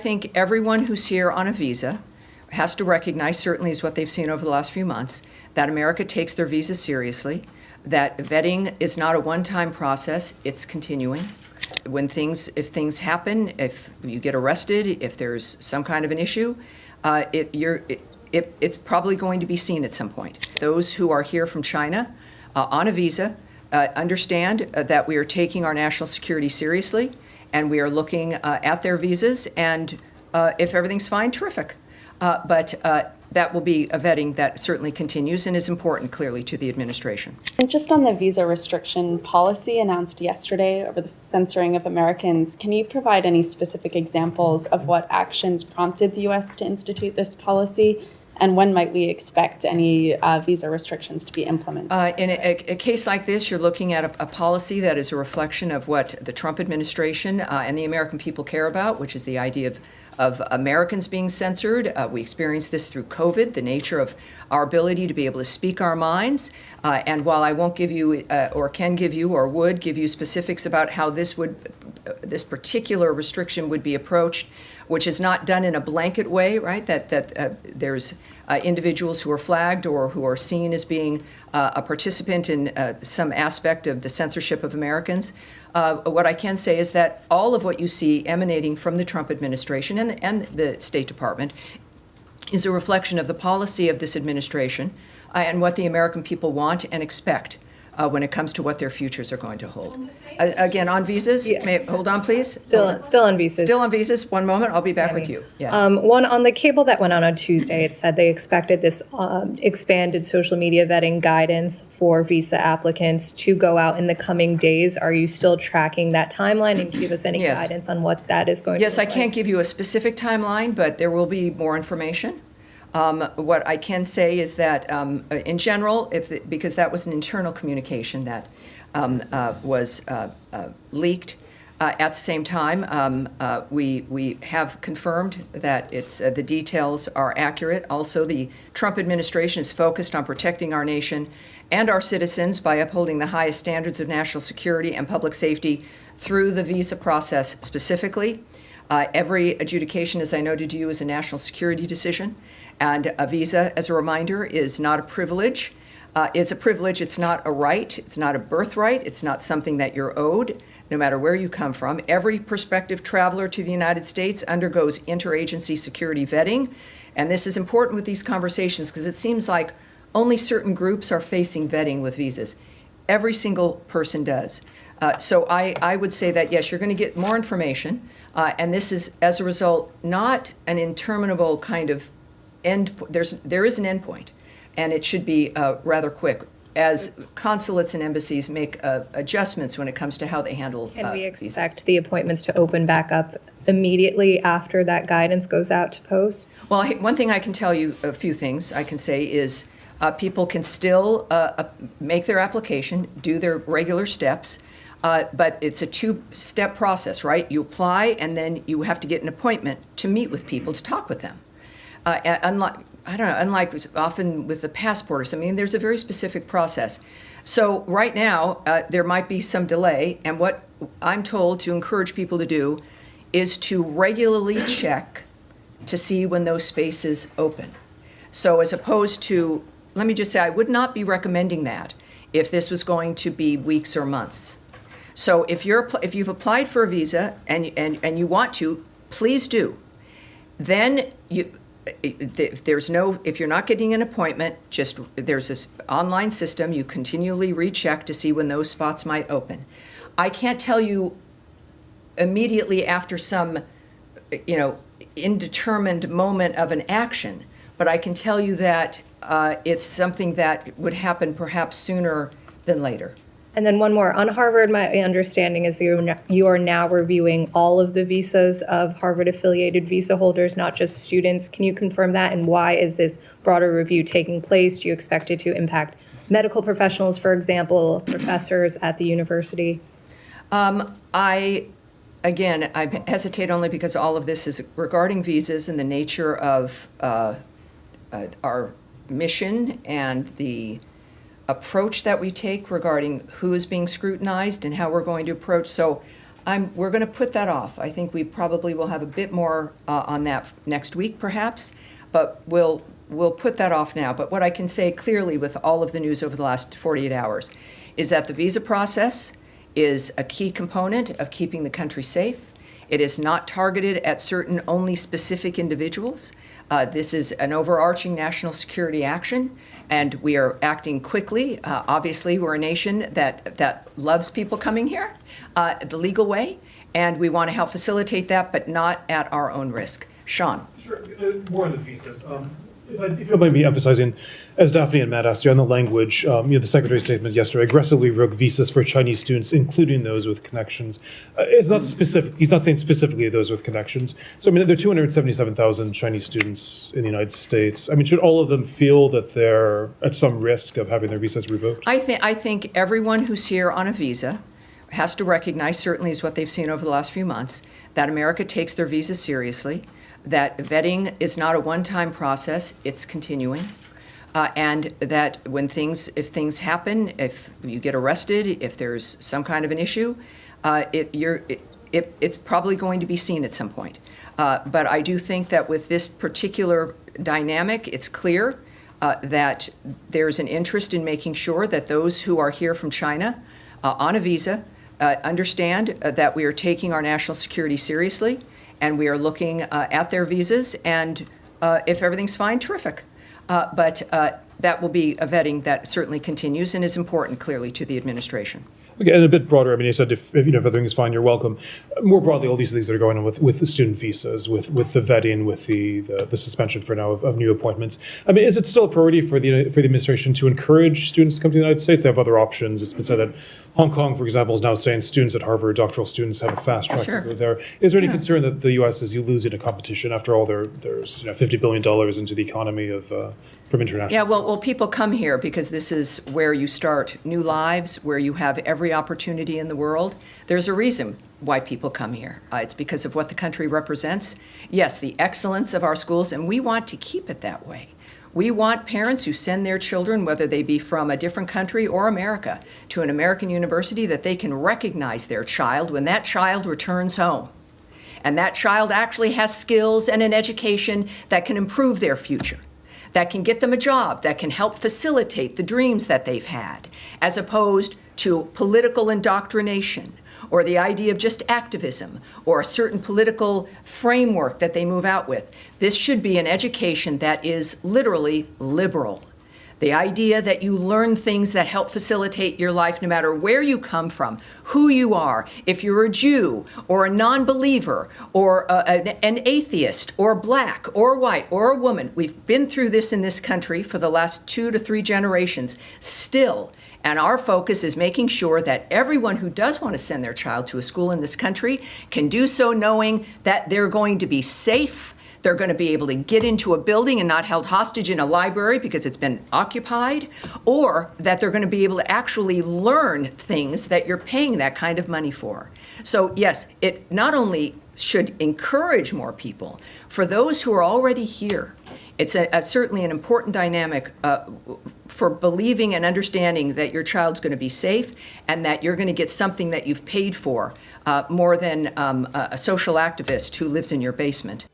I think everyone who's here on a visa has to recognize, certainly is what they've seen over the last few months, that America takes their visas seriously, that vetting is not a one-time process, it's continuing. If things happen, if you get arrested, if there's some kind of an issue, it's probably going to be seen at some point. Those who are here from China on a visa understand that we are taking our national security seriously, and we are looking at their visas, and if everything's fine, terrific. But that will be a vetting that certainly continues and is important, clearly, to the administration. And just on the visa restriction policy announced yesterday over the censoring of Americans, can you provide any specific examples of what actions prompted the U.S. to institute this policy? And when might we expect any visa restrictions to be implemented? In a case like this, you're looking at a policy that is a reflection of what the Trump administration and the American people care about, which is the idea of Americans being censored. We experienced this through COVID, the nature of our ability to be able to speak our minds. And while I won't give you, or can give you, or would give you specifics about how this particular restriction would be approached, which is not done in a blanket way, right? That there's individuals who are flagged or who are seen as being a participant in some aspect of the censorship of Americans. What I can say is that all of what you see emanating from the Trump administration and the State Department is a reflection of the policy of this administration and what the American people want and expect when it comes to what their futures are going to hold. Again, on visas, yes. Hold on, please. Still on visas. Still on visas. One moment, I'll be back with you. Yes. One on the cable that went on Tuesday, it said they expected this expanded social media vetting guidance for visa applicants to go out in the coming days. Are you still tracking that timeline, and can you give us any guidance on what that is going to look like? Yes, I can't give you a specific timeline, but there will be more information. What I can say is that, in general, because that was an internal communication that was leaked, at the same time, we have confirmed that the details are accurate. Also, the Trump administration is focused on protecting our nation and our citizens by upholding the highest standards of national security and public safety through the visa process specifically. Every adjudication, as I noted to you, is a national security decision. And a visa, as a reminder, is not a privilege. It's a privilege. It's not a right. It's not a birthright. It's not something that you're owed, no matter where you come from. Every prospective traveler to the United States undergoes interagency security vetting. And this is important with these conversations because it seems like only certain groups are facing vetting with visas. Every single person does. So I would say that, yes, you're going to get more information. And this is, as a result, not an interminable kind of end. There is an end point, and it should be rather quick as consulates and embassies make adjustments when it comes to how they handle Can we expect visas. the appointments to open back up immediately after that guidance goes out to posts? Well, one thing I can tell you, a few things I can say is people can still make their application, do their regular steps, but it's a two-step process, right? You apply, and then you have to get an appointment to meet with people, to talk with them. Unlike often with the passport or something, there's a very specific process. So right now, there might be some delay, and what I'm told to encourage people to do is to regularly check to see when those spaces open. So as opposed to, let me just say, I would not be recommending that if this was going to be weeks or months. So if you've applied for a visa and you want to, please do. Then if you're not getting an appointment, there's an online system. You continually recheck to see when those spots might open. I can't tell you immediately after some, indeterminate moment of an action, but I can tell you that it's something that would happen perhaps sooner than later. And then one more. On Harvard, my understanding is you are now reviewing all of the visas of Harvard-affiliated visa holders, not just students. Can you confirm that? And why is this broader review taking place? Do you expect it to impact medical professionals, for example, professors at the university? I hesitate only because all of this is regarding visas and the nature of our mission and the approach that we take regarding who is being scrutinized and how we're going to approach. So We're going to put that off. I think we probably will have a bit more on that next week, perhaps, but we'll put that off now. But what I can say clearly with all of the news over the last 48 hours is that the visa process is a key component of keeping the country safe. It is not targeted at certain only specific individuals. This is an overarching national security action, and we are acting quickly. Obviously, we're a nation that loves people coming here the legal way, and we want to help facilitate that, but not at our own risk. Sean. Sure. More on the visas. If you don't mind me emphasizing, as Daphne and Matt asked you on the language, the Secretary's statement yesterday aggressively revoked visas for Chinese students, including those with connections. It's not specific. He's not saying specifically those with connections. So, I mean, there are 277,000 Chinese students in the United States. I mean, should all of them feel that they're at some risk of having their visas revoked? I think everyone who's here on a visa has to recognize, certainly is what they've seen over the last few months, that America takes their visas seriously, that vetting is not a one-time process, it's continuing, and that if things happen, if you get arrested, if there's some kind of an issue, it's probably going to be seen at some point. But I do think that with this particular dynamic, it's clear that there's an interest in making sure that those who are here from China on a visa understand that we are taking our national security seriously, and we are looking at their visas, and if everything's fine, terrific. But that will be a vetting that certainly continues and is important, clearly, to the administration. Okay, and a bit broader, I mean, you said if everything is fine, you're welcome. More broadly, all these things that are going on with the student visas, with the vetting, with the suspension for now of new appointments. I mean, is it still a priority for the administration to encourage students to come to the United States? They have other options. It's been said that Hong Kong, for example, is now saying students at Harvard, doctoral students, have a fast track to go there. Is there any concern that the U.S. is losing a competition? After all, there's $50 billion into the economy of from international. Yeah, well, people come here because this is where you start new lives, where you have every opportunity in the world. There's a reason why people come here. It's because of what the country represents. Yes, the excellence of our schools, and we want to keep it that way. We want parents who send their children, whether they be from a different country or America, to an American university, that they can recognize their child when that child returns home. And that child actually has skills and an education that can improve their future, that can get them a job, that can help facilitate the dreams that they've had, as opposed to political indoctrination or the idea of just activism or a certain political framework that they move out with. This should be an education that is literally liberal. The idea that you learn things that help facilitate your life no matter where you come from, who you are, if you're a Jew or a non-believer or an atheist or black or white or a woman. We've been through this in this country for the last 2 to 3 generations still. And our focus is making sure that everyone who does want to send their child to a school in this country can do so knowing that they're going to be safe. They're going to be able to get into a building and not held hostage in a library because it's been occupied, or that they're going to be able to actually learn things that you're paying that kind of money for. So yes, it not only should encourage more people, for those who are already here, it's certainly an important dynamic for believing and understanding that your child's going to be safe and that you're going to get something that you've paid for more than a social activist who lives in your basement.